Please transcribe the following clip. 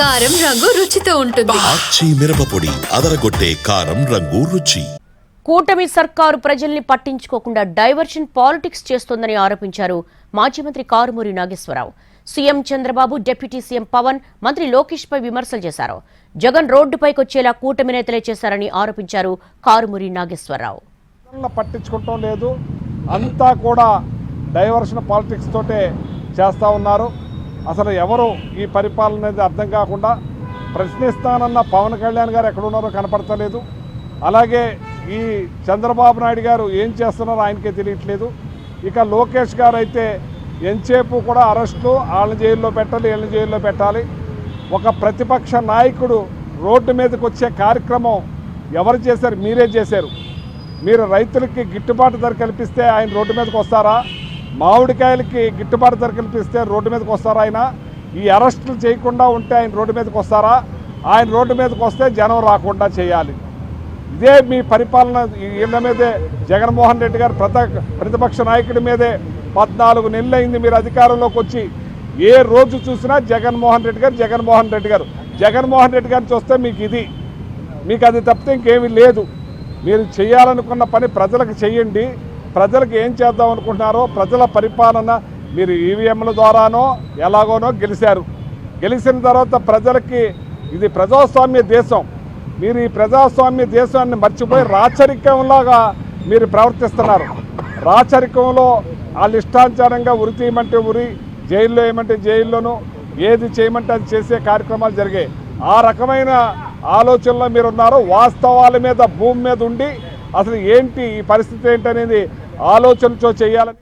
కారం రంగు రుచితో ఉంటుంది. ఆచి మిరపపొడి అదరగొట్టే కారం రంగు రుచి. కూటమి సర్కారు ప్రజల్ని పట్టించుకోకుండా డైవర్షన్ పాలిటిక్స్ చేస్తోందని ఆరోపించారు మాజీ మంత్రి Karumuri Nageswara Rao. CM Chandrababu, deputy CM Pawan, మంత్రి లోకేష్ పై విమర్శలు చేశారు. జగన్ రోడ్డుపైకొచ్చేలా కూటమి నేతలే చేశారని ఆరోపించారు కారుమూరి నాగేశ్వరరావు. పట్టించుకోవటం లేదు, అంతా కూడా డైవర్షన్ పాలిటిక్స్ తోటే చేస్తూ ఉన్నారు. అసలు ఎవరు ఈ పరిపాలన అనేది అర్థం కాకుండా ప్రశ్నిస్తానన్న పవన్ కళ్యాణ్ గారు ఎక్కడున్నారో కనపడతలేదు. అలాగే ఈ చంద్రబాబు నాయుడు గారు ఏం చేస్తున్నారో ఆయనకే తెలియట్లేదు. ఇక లోకేష్ గారు అయితే ఎంతసేపు కూడా అరెస్టులు, వాళ్ళని జైల్లో పెట్టాలి, వీళ్ళని జైల్లో పెట్టాలి. ఒక ప్రతిపక్ష నాయకుడు రోడ్డు మీదకి వచ్చే కార్యక్రమం ఎవరు చేశారు? మీరే చేశారు. మీరు రైతులకి గిట్టుబాటు ధర కల్పిస్తే ఆయన రోడ్డు మీదకి వస్తారా? మామిడికాయలకి గిట్టుబాటు ధర కల్పిస్తే రోడ్డు మీదకి వస్తారా? ఆయన ఈ అరెస్టులు చేయకుండా ఉంటే ఆయన రోడ్డు మీదకి వస్తారా? ఆయన రోడ్డు మీదకి వస్తే జనం రాకుండా చేయాలి. ఇదే మీ పరిపాలన. వీళ్ళ మీదే జగన్మోహన్ రెడ్డి గారు ప్రతిపక్ష నాయకుడి మీదే 14 నెలలు అయింది మీరు అధికారంలోకి వచ్చి. ఏ రోజు చూసినా జగన్మోహన్ రెడ్డి గారు జగన్మోహన్ రెడ్డి గారు జగన్మోహన్ రెడ్డి గారిని చూస్తే మీకు అది తప్పితే ఇంకేమీ లేదు. మీరు చేయాలనుకున్న పని ప్రజలకు చేయండి. ప్రజలకు ఏం చేద్దాం అనుకుంటున్నారో ప్రజల పరిపాలన మీరు ఈవీఎంల ద్వారానో ఎలాగోనో గెలిచారు. గెలిచిన తర్వాత ప్రజలకి ఇది ప్రజాస్వామ్య దేశం. మీరు ఈ ప్రజాస్వామ్య దేశాన్ని మర్చిపోయి రాచరికంలాగా మీరు ప్రవర్తిస్తున్నారు. రాచరికంలో వాళ్ళ ఇష్టానుసారంగా ఉరి తీయమంటే ఉరి, జైల్లో ఏమంటే జైల్లోనూ, ఏది చేయమంటే అది చేసే కార్యక్రమాలు జరిగాయి. ఆ రకమైన ఆలోచనలో మీరున్నారు. వాస్తవాల మీద, భూమి మీద ఉండి అసలు ఏంటి ఈ పరిస్థితి ఏంటనేది ఆలోచనతో చేయాలని